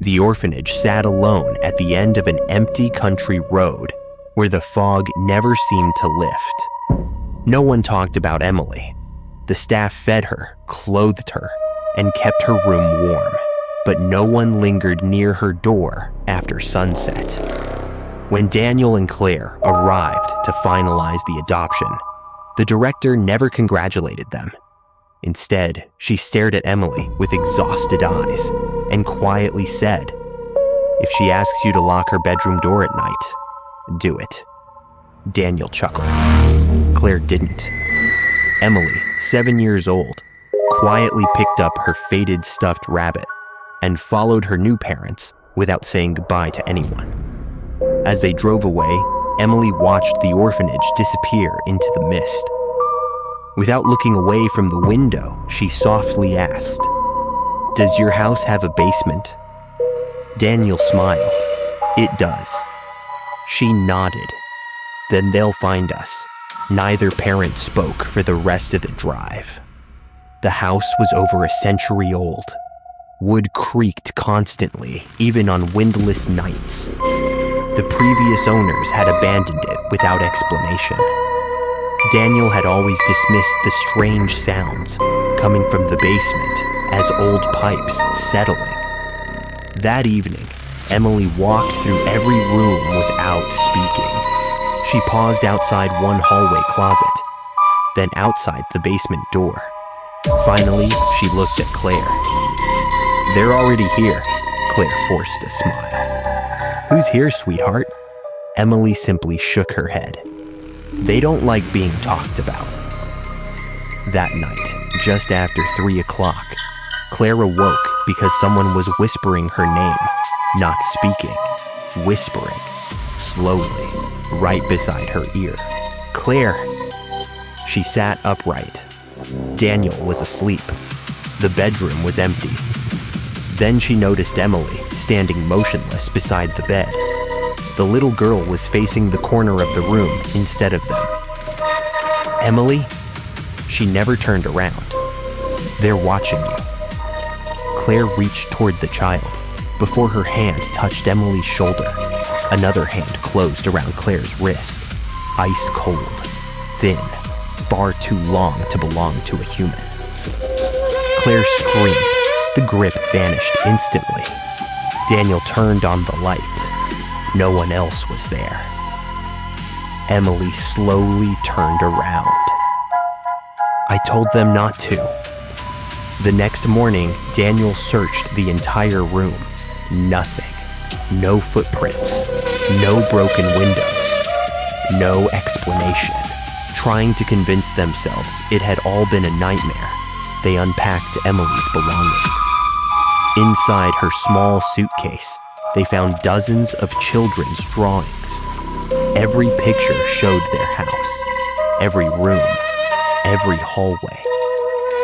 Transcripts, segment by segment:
The orphanage sat alone at the end of an empty country road where the fog never seemed to lift. No one talked about Emily. The staff fed her, clothed her, and kept her room warm, but no one lingered near her door after sunset. When Daniel and Claire arrived to finalize the adoption, the director never congratulated them. Instead, she stared at Emily with exhausted eyes and quietly said, "If she asks you to lock her bedroom door at night, do it." Daniel chuckled. Claire didn't. Emily, 7 years old, quietly picked up her faded stuffed rabbit and followed her new parents without saying goodbye to anyone. As they drove away, Emily watched the orphanage disappear into the mist. Without looking away from the window, she softly asked, "Does your house have a basement?" Daniel smiled. "It does." She nodded. "Then they'll find us." Neither parent spoke for the rest of the drive. The house was over a century old. Wood creaked constantly, even on windless nights. The previous owners had abandoned it without explanation. Daniel had always dismissed the strange sounds coming from the basement as old pipes settling. That evening, Emily walked through every room without speaking. She paused outside one hallway closet, then outside the basement door. Finally, she looked at Claire. "They're already here," Claire forced a smile. "Who's here, sweetheart?" Emily simply shook her head. "They don't like being talked about." That night, just after 3 o'clock, Claire awoke because someone was whispering her name, not speaking, whispering, slowly, right beside her ear. "Claire!" She sat upright. Daniel was asleep. The bedroom was empty. Then she noticed Emily standing motionless beside the bed. The little girl was facing the corner of the room instead of them. "Emily?" She never turned around. "They're watching you." Claire reached toward the child. Before her hand touched Emily's shoulder, another hand closed around Claire's wrist. Ice cold, thin, far too long to belong to a human. Claire screamed. The grip vanished instantly. Daniel turned on the light. No one else was there. Emily slowly turned around. "I told them not to." The next morning, Daniel searched the entire room. Nothing. No footprints. No broken windows. No explanation. Trying to convince themselves it had all been a nightmare, they unpacked Emily's belongings. Inside her small suitcase, they found dozens of children's drawings. Every picture showed their house, every room, every hallway,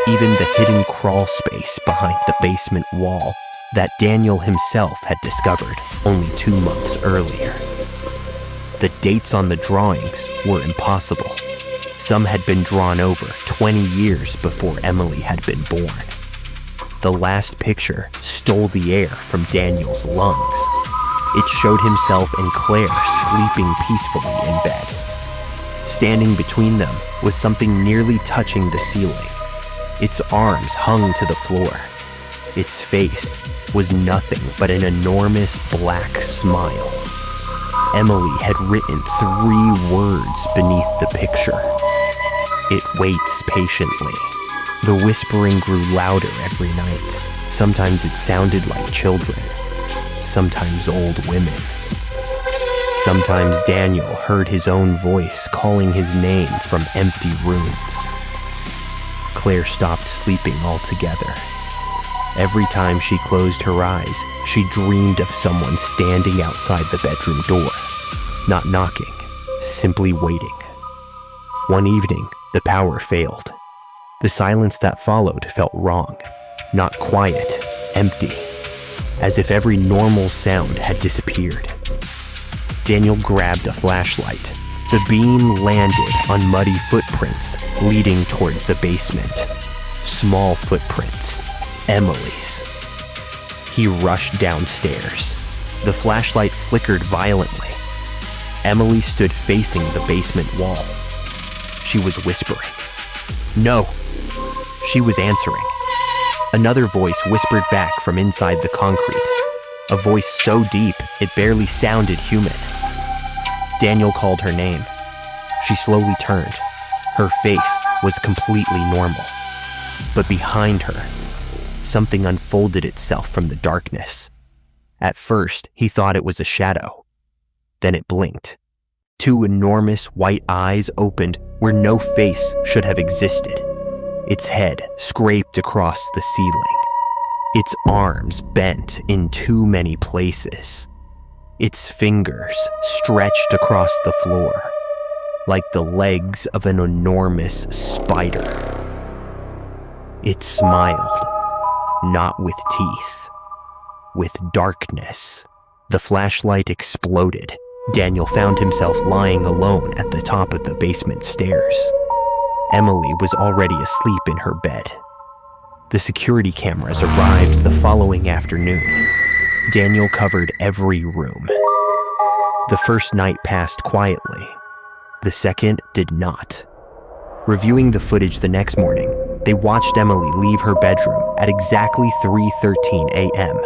even the hidden crawl space behind the basement wall that Daniel himself had discovered only 2 months earlier. The dates on the drawings were impossible. Some had been drawn over 20 years before Emily had been born. The last picture stole the air from Daniel's lungs. It showed himself and Claire sleeping peacefully in bed. Standing between them was something nearly touching the ceiling. Its arms hung to the floor. Its face was nothing but an enormous black smile. Emily had written 3 words beneath the picture. "It waits patiently." The whispering grew louder every night. Sometimes it sounded like children, sometimes old women. Sometimes Daniel heard his own voice calling his name from empty rooms. Claire stopped sleeping altogether. Every time she closed her eyes, she dreamed of someone standing outside the bedroom door, not knocking, simply waiting. One evening, the power failed. The silence that followed felt wrong, not quiet, empty, as if every normal sound had disappeared. Daniel grabbed a flashlight. The beam landed on muddy footprints leading toward the basement. Small footprints, Emily's. He rushed downstairs. The flashlight flickered violently. Emily stood facing the basement wall. She was whispering. "No!" She was answering. Another voice whispered back from inside the concrete, a voice so deep it barely sounded human. Daniel called her name. She slowly turned. Her face was completely normal. But behind her, something unfolded itself from the darkness. At first, he thought it was a shadow. Then it blinked. Two enormous white eyes opened where no face should have existed. Its head scraped across the ceiling. Its arms bent in too many places. Its fingers stretched across the floor, like the legs of an enormous spider. It smiled, not with teeth, with darkness. The flashlight exploded. Daniel found himself lying alone at the top of the basement stairs. Emily was already asleep in her bed. The security cameras arrived the following afternoon. Daniel covered every room. The first night passed quietly. The second did not. Reviewing the footage the next morning, they watched Emily leave her bedroom at exactly 3:13 a.m.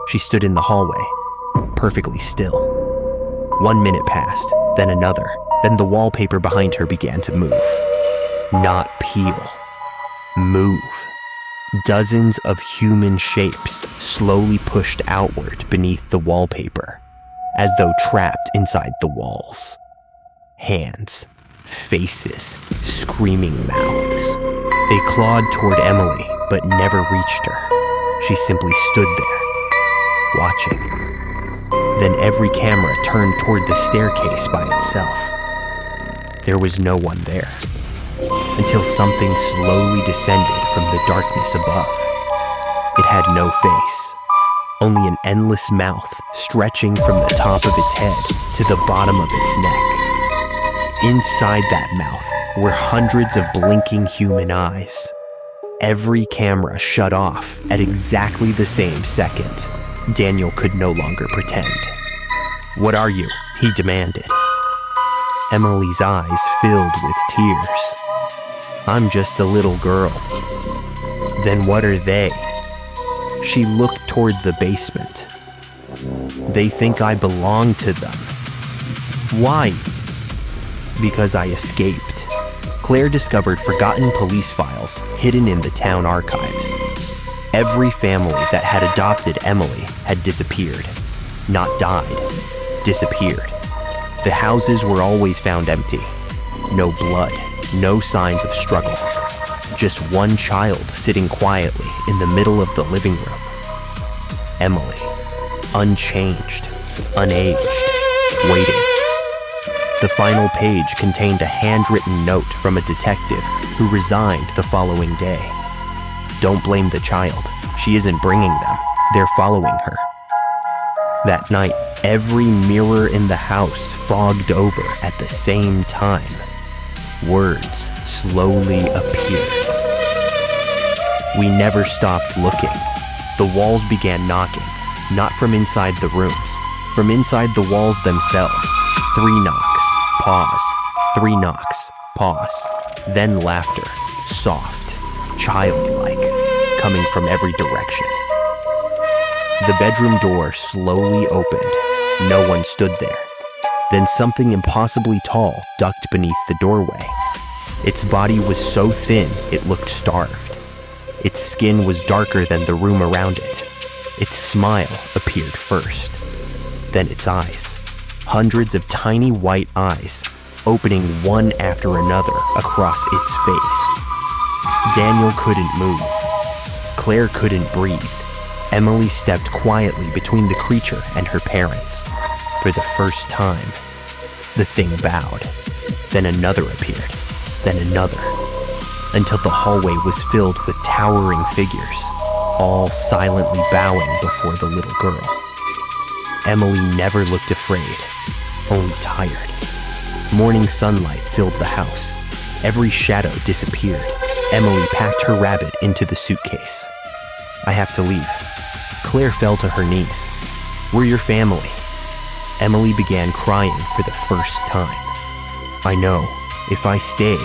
She stood in the hallway, perfectly still. 1 minute passed, then another. Then the wallpaper behind her began to move. Not peel. Move. Dozens of human shapes slowly pushed outward beneath the wallpaper, as though trapped inside the walls. Hands, faces, screaming mouths. They clawed toward Emily, but never reached her. She simply stood there, watching. Then every camera turned toward the staircase by itself. There was no one there, until something slowly descended from the darkness above. It had no face, only an endless mouth stretching from the top of its head to the bottom of its neck. Inside that mouth were hundreds of blinking human eyes. Every camera shut off at exactly the same second. Daniel could no longer pretend. "What are you?" he demanded. Emily's eyes filled with tears. "I'm just a little girl." "Then what are they?" She looked toward the basement. "They think I belong to them." "Why?" "Because I escaped." Claire discovered forgotten police files hidden in the town archives. Every family that had adopted Emily had disappeared. Not died, disappeared. The houses were always found empty. No blood, no signs of struggle. Just one child sitting quietly in the middle of the living room. Emily, unchanged, unaged, waiting. The final page contained a handwritten note from a detective who resigned the following day. "Don't blame the child. She isn't bringing them. They're following her." That night, every mirror in the house fogged over at the same time. Words slowly appeared. We never stopped looking. The walls began knocking, not from inside the rooms, from inside the walls themselves. 3 knocks, pause, 3 knocks, pause, then laughter, soft, childlike, coming from every direction. The bedroom door slowly opened. No one stood there. Then something impossibly tall ducked beneath the doorway. Its body was so thin it looked starved. Its skin was darker than the room around it. Its smile appeared first. Then its eyes. Hundreds of tiny white eyes, opening one after another across its face. Daniel couldn't move. Claire couldn't breathe. Emily stepped quietly between the creature and her parents. For the first time, the thing bowed. Then another appeared. Then another. Until the hallway was filled with towering figures, all silently bowing before the little girl. Emily never looked afraid, only tired. Morning sunlight filled the house. Every shadow disappeared. Emily packed her rabbit into the suitcase. "I have to leave." Claire fell to her knees. "We're your family." Emily began crying for the first time. "I know, if I stay,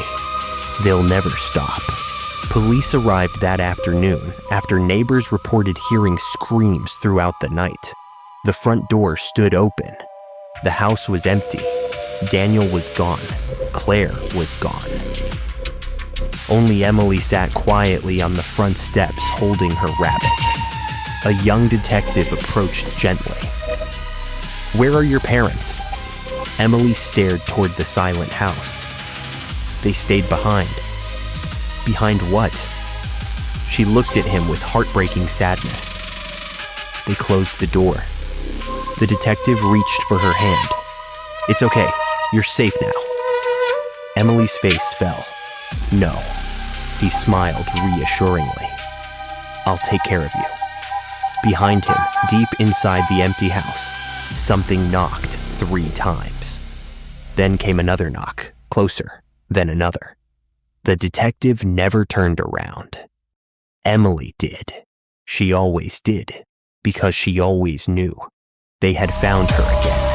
they'll never stop." Police arrived that afternoon after neighbors reported hearing screams throughout the night. The front door stood open. The house was empty. Daniel was gone. Claire was gone. Only Emily sat quietly on the front steps holding her rabbit. A young detective approached gently. "Where are your parents?" Emily stared toward the silent house. "They stayed behind." "Behind what?" She looked at him with heartbreaking sadness. "They closed the door." The detective reached for her hand. "It's okay. You're safe now." Emily's face fell. "No." He smiled reassuringly. "I'll take care of you." Behind him, deep inside the empty house, something knocked 3 times. Then came another knock, closer, then another. The detective never turned around. Emily did. She always did, because she always knew. They had found her again.